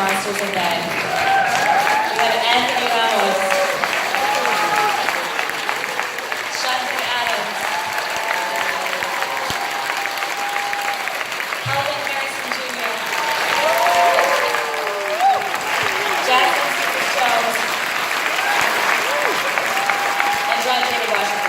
Monsters and Men. We have Anthony Ramos, Shante Adams, Alvin Harrison Jr., Jackson Cephas Jones, and John David Washington.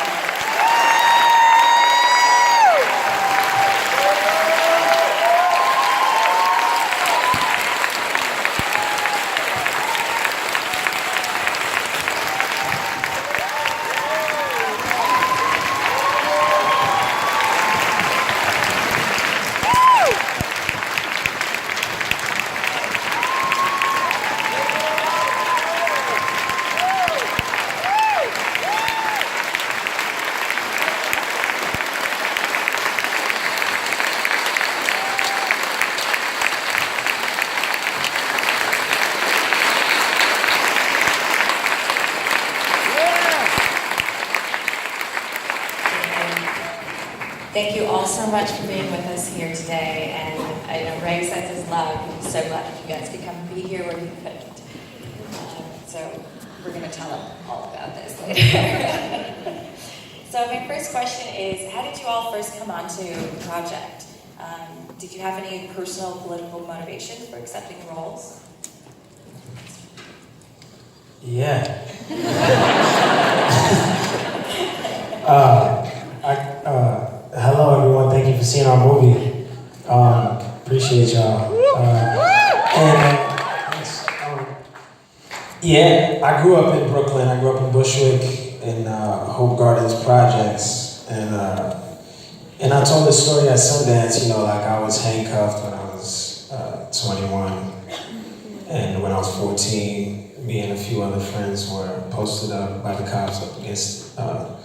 Thank you all so much for being with us here today, and I know Ray sends his love. I'm so glad if you guys could come be here where you couldn't. So we're going to tell him all about this later. So my first question is, how did you all first come onto the project? Did you have any personal political motivation for accepting the roles? Yeah. Hello everyone, thank you for seeing our movie. Appreciate y'all. Yeah, I grew up in Brooklyn. I grew up in Bushwick in Hope Gardens projects, and I told this story at Sundance. You know, like I was handcuffed when I was 21, and when I was 14, me and a few other friends were posted up by the cops up against a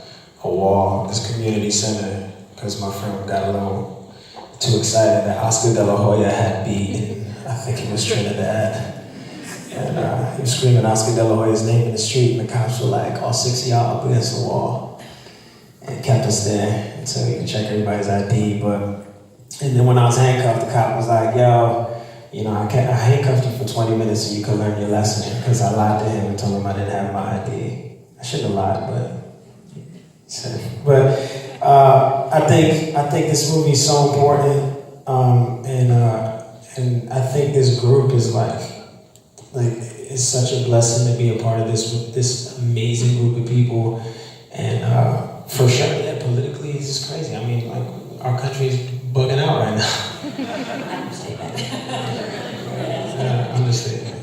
wall, this community center, because my friend got a little too excited that Oscar De La Hoya had beaten, I think it was Trinidad. And he was screaming Oscar De La Hoya's name in the street, and the cops were like, all 6 of y'all up against the wall. And kept us there until you could check everybody's ID. And then when I was handcuffed, the cop was like, yo, you know, I handcuffed you for 20 minutes so you could learn your lesson, because I lied to him and told him I didn't have my ID. I shouldn't have lied, but I think this movie is so important, and I think this group is like it's such a blessing to be a part of this amazing group of people, and for sure, yeah, politically it's just crazy. I mean, like our country's bugging out right now. Understatement. Understatement.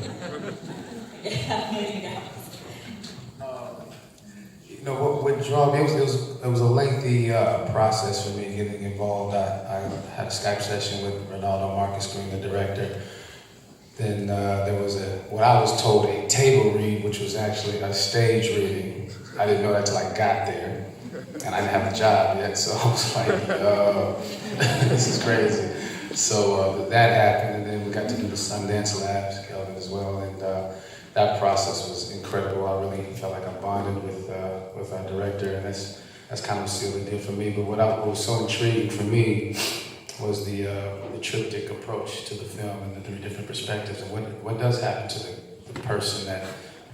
You know what drove me? It was a lengthy process for me getting involved. I had a Skype session with Ronaldo Marcus Green, the director. Then there was what I was told, a table read, which was actually a stage reading. I didn't know that till I got there, and I didn't have a job yet, so I was like, this is crazy. So that happened, and then we got to do the Sundance Labs, Kelvin as well, and that process was incredible. I really felt like I bonded with our director, and that's kind of sealed the deal for me. But what was so intriguing for me was the triptych approach to the film and the three different perspectives, and what does happen to the person that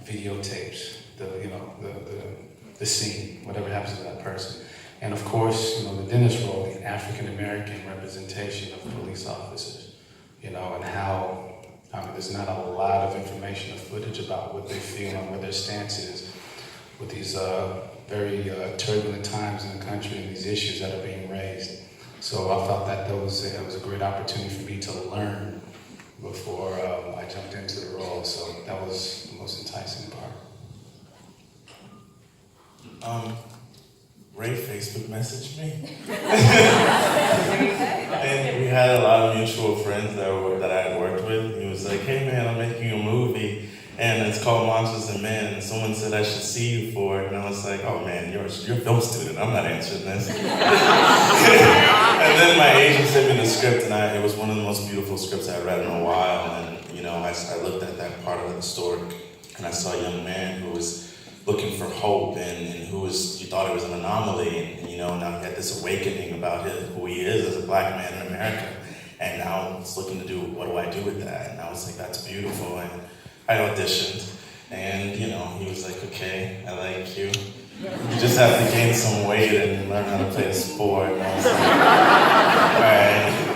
videotapes the scene, whatever happens to that person. And of course, you know, the Dennis role, the African American representation of police officers, you know, and how there's not a lot of information or footage about what they feel and what their stance is with these very turbulent times in the country and these issues that are being raised. So I felt that it was a great opportunity for me to learn before I jumped into the role. So that was the most enticing part. Ray Facebook messaged me. And we had a lot of mutual friends that I had worked with. He was like, hey man, I'm making a movie and it's called Monsters and Men, and someone said I should see you for it. And I was like, oh man, you're a film student, I'm not answering this. And then my agent sent me the script, and it was one of the most beautiful scripts I've read in a while. And you know, I looked at that part of the story, and I saw a young man who was looking for hope, and you thought he was an anomaly, and you know, now he had this awakening about who he is as a black man in America. And now I'm just looking to do, what do I do with that? And I was like, that's beautiful. And I auditioned, and he was like, okay, I like you. You just have to gain some weight and learn how to play a sport. And I was like, all right.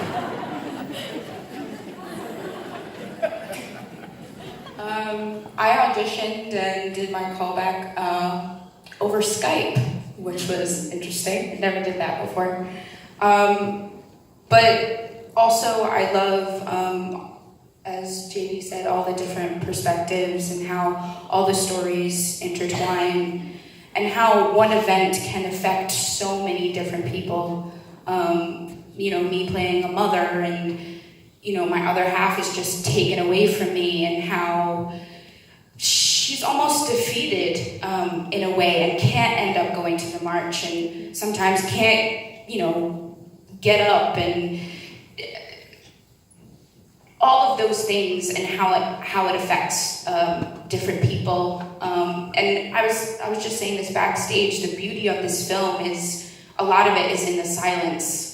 I auditioned and did my callback over Skype, which was interesting. Never did that before. But also I love, as JD said, all the different perspectives and how all the stories intertwine and how one event can affect so many different people. Me playing a mother and my other half is just taken away from me, and how she's almost defeated in a way and can't end up going to the march, and sometimes can't, get up, and all of those things, and how it affects different people. And I was just saying this backstage, the beauty of this film is a lot of it is in the silence.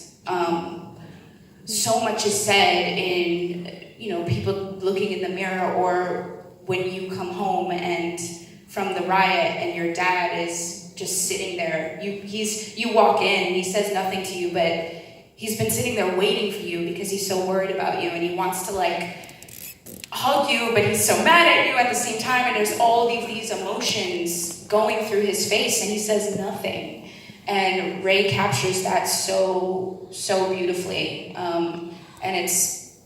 So much is said in, people looking in the mirror, or when you come home and from the riot and your dad is just sitting there. You walk in and he says nothing to you, but he's been sitting there waiting for you because he's so worried about you, and he wants to hug you, but he's so mad at you at the same time, and there's all these emotions going through his face, and he says nothing. And Ray captures that so beautifully, and it's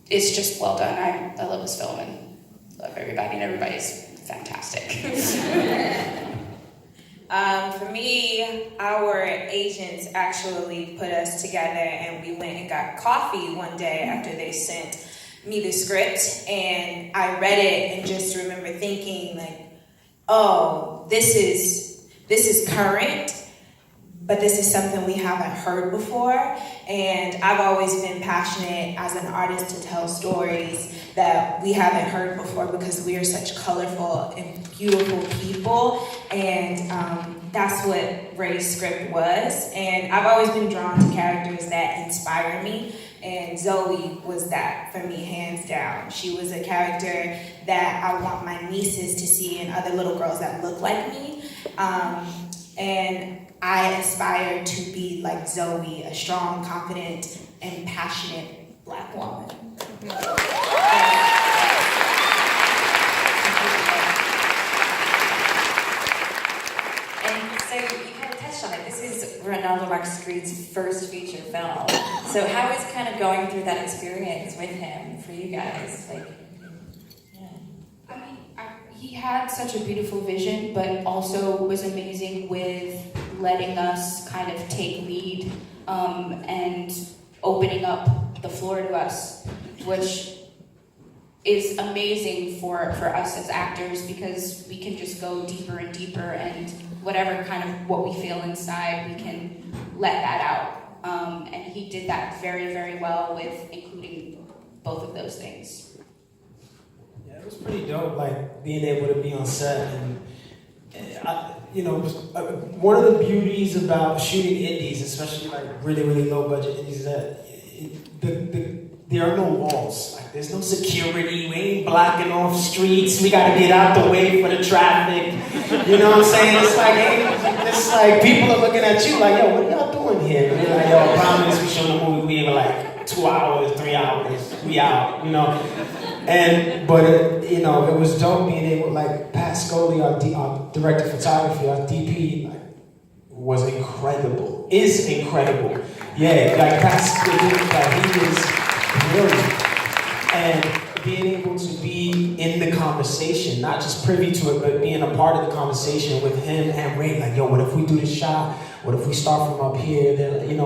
just well done. I love this film and love everybody, and everybody's fantastic. For me, our agents actually put us together, and we went and got coffee one day after they sent me the script, and I read it and just remember thinking oh, this is current, but this is something we haven't heard before. And I've always been passionate as an artist to tell stories that we haven't heard before, because we are such colorful and beautiful people. And that's what Ray's script was. And I've always been drawn to characters that inspire me. And Zoe was that for me, hands down. She was a character that I want my nieces to see, and other little girls that look like me. And I aspire to be like Zoe, a strong, confident, and passionate Black woman. And so you kind of touched on it. This is Ronaldo Marcus Creed's first feature film. So how is kind of going through that experience with him for you guys? He had such a beautiful vision, but also was amazing with letting us kind of take lead and opening up the floor to us, which is amazing for us as actors, because we can just go deeper and deeper, and whatever kind of what we feel inside, we can let that out. And he did that very, very well with including both of those things. It was pretty dope, being able to be on set, and one of the beauties about shooting indies, especially really, really low budget indies, is that there are no walls. There's no security. We ain't blocking off streets. We gotta get out the way for the traffic. You know what I'm saying? It's like people are looking at you yo, what are y'all doing here? And you're yo, promise we show the movie. We in 2 hours, 3 hours. We out. But it was dope being able, Pat Scully, our director of photography, our DP, was incredible. Is incredible. Yeah, Pat Scully, he was brilliant. And being able to be in the conversation, not just privy to it, but being a part of the conversation with him and Ray, what if we do this shot? What if we start from up here? Then, and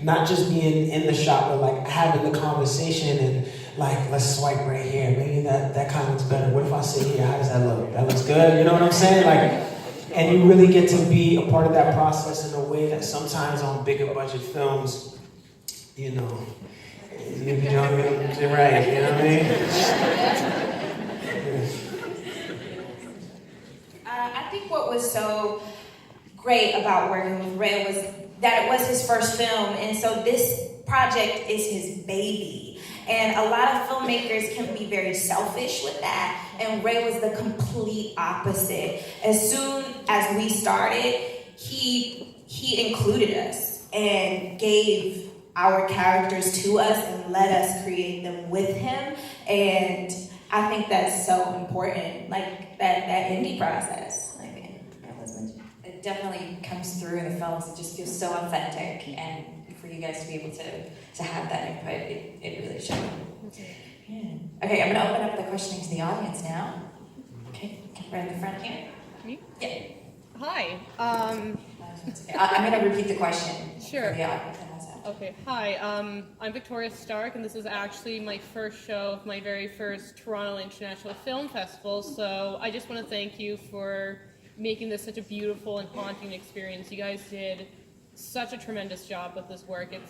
not just being in the shot, but having the conversation and let's swipe right here. Maybe that kind looks better. What if I sit here? How does that look? That looks good. You know what I'm saying? And you really get to be a part of that process in a way that sometimes on bigger budget films, you don't get right. You know what I mean? I think what was so great about working with Ray was that it was his first film, and so this project is his baby. And a lot of filmmakers can be very selfish with that. And Ray was the complete opposite. As soon as we started, he included us and gave our characters to us and let us create them with him. And I think that's so important, like that indie process. It definitely comes through in the films. It just feels so authentic, and for you guys to be able to have that input, it really showed. Yeah. Okay, I'm going to open up the questioning to the audience now. Okay, right in the front here. Me? Yeah. Hi. I'm going to repeat the question Sure. for the audience. Okay, hi. I'm Victoria Stark, and this is actually my first show of my very first Toronto International Film Festival, so I just want to thank you for making this such a beautiful and haunting experience. You guys did such a tremendous job with this work. It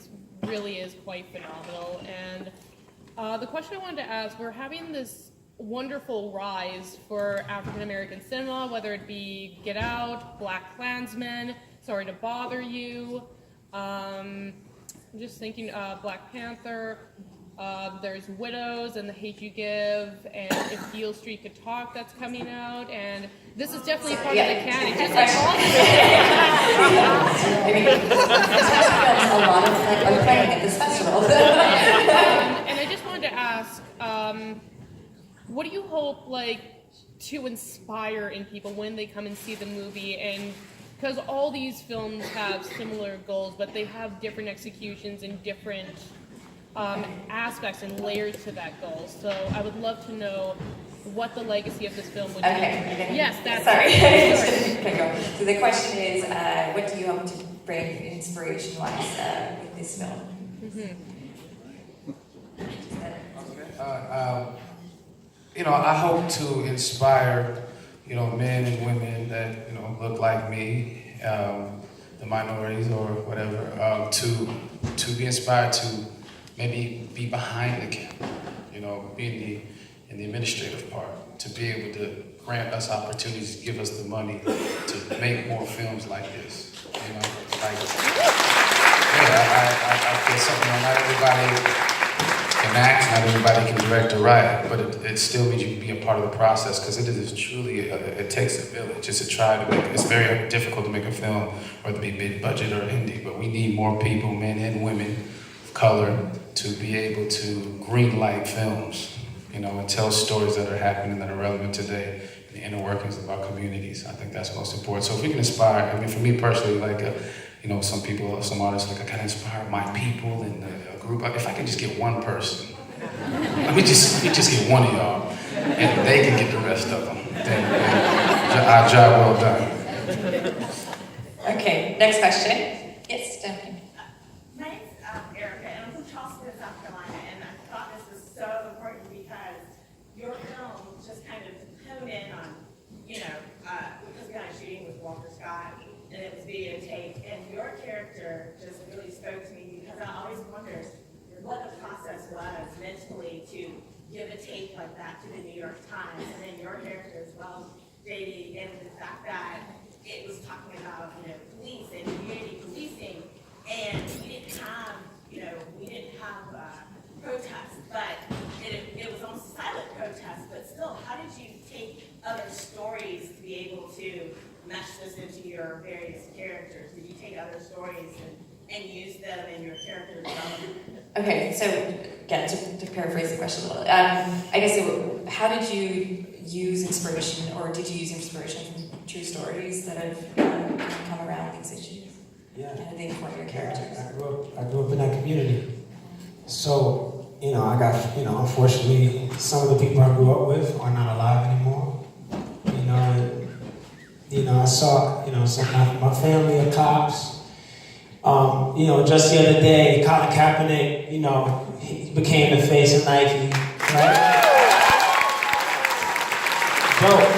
really is quite phenomenal. And the question I wanted to ask, we're having this wonderful rise for African American cinema, whether it be Get Out, Black Klansman, Sorry to Bother You, I'm just thinking Black Panther, there's Widows and The Hate You Give, and If Beale Street Could Talk that's coming out, and this is definitely part of the canon. Just like all a lot of are playing at this festival. and I just wanted to ask, what do you hope to inspire in people when they come and see the movie? And because all these films have similar goals, but they have different executions and different aspects and layers to that goal. So I would love to know what the legacy of this film would be. Okay. Yes, that's sorry. Sure. Okay, go. So the question is, what do you hope to bring inspiration-wise with this film? I hope to inspire, men and women that, look like me, the minorities or whatever, to be inspired to maybe be behind the camera, be in the administrative part, to be able to grant us opportunities, give us the money to make more films like this. I feel something. Not everybody can act, not everybody can direct or write, but it still means you can be a part of the process, because it is truly, it takes a village. It's to try to make, it's very difficult to make a film, whether it be big budget or indie, but we need more people, men and women of color, to be able to green light films, and tell stories that are happening that are relevant today, in the inner workings of our communities. I think that's most important. So if we can inspire, for me personally, some people, some artists, I kind of inspire my people and a group. If I can just get one person, let me just get one of y'all, and they can get the rest of them. Then our job well done. Okay, next question. Yes, Stephanie. My name's Erica, and I'm from Charleston, South Carolina, and I thought this was so important because your film just kind of honed in on, because we had a shooting with Walter Scott, and it was videotaped, and your character just really spoke to me, because I always wondered what the process was mentally to give a tape like that to the New York Times, and then your character as well, JD, and the fact that it was talking about, police and community policing, and we didn't have protests, but it was almost a silent protest, but still, how did you take other stories to be able to mesh this into your various characters? Did you take other stories and use them in your character development? Okay, so again, to paraphrase the question a little, I guess how did you use inspiration, or did you use inspiration from true stories that have come around these issues? Yeah. How did they inform your characters? I grew up in that community. So, I got, unfortunately, some of the people I grew up with are not alive anymore. I saw, my family of cops. Just the other day, Colin Kaepernick, he became the face of Nike, right? Dope,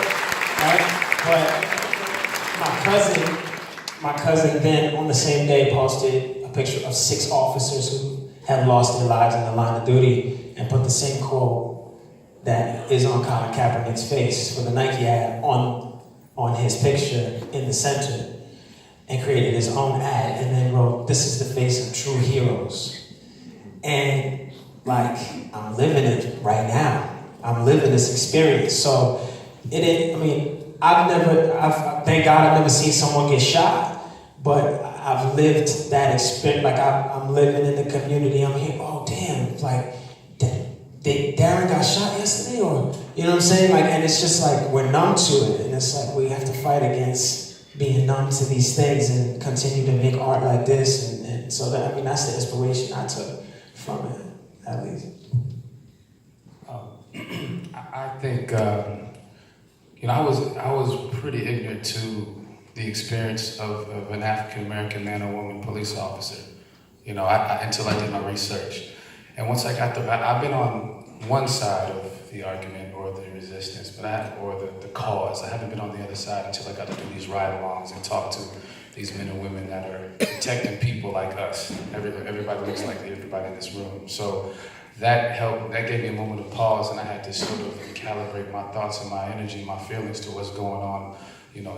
right? But my cousin then on the same day posted a picture of 6 officers who had lost their lives in the line of duty and put the same quote that is on Colin Kaepernick's face for the Nike ad on his picture in the center, and created his own ad and then wrote, "This is the face of true heroes." And like, I'm living it right now. I'm living this experience. So thank God I've never seen someone get shot, but I've lived that experience. Like, I'm living in the community. I'm here, oh damn, like, Darren got shot yesterday, or, you know what I'm saying? Like, and it's just like, we're numb to it, and it's like, we have to fight against being numb to these things and continue to make art like this, and so that, that's the inspiration I took from it, at least. I think, I was pretty ignorant to the experience of an African American man or woman police officer, until I did my research. And once I got I've been on one side of the argument or the resistance, or the cause. I haven't been on the other side until I got to do these ride-alongs and talk to these men and women that are protecting people like us. Everybody looks like everybody in this room. So that helped, that gave me a moment of pause, and I had to sort of calibrate my thoughts and my energy, my feelings to what's going on,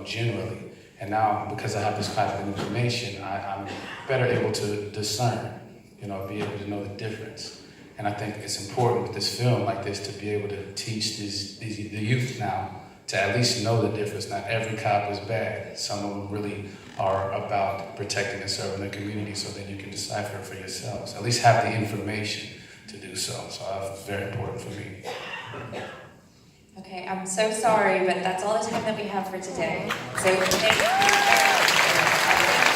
generally. And now, because I have this kind of information, I'm better able to discern, be able to know the difference. And I think it's important with this film like this to be able to teach the youth now to at least know the difference. Not every cop is bad. Some of them really are about protecting and serving the community, so then you can decipher it for yourselves. At least have the information to do so. So that's very important for me. Okay, I'm so sorry, but that's all the time that we have for today. So thank you.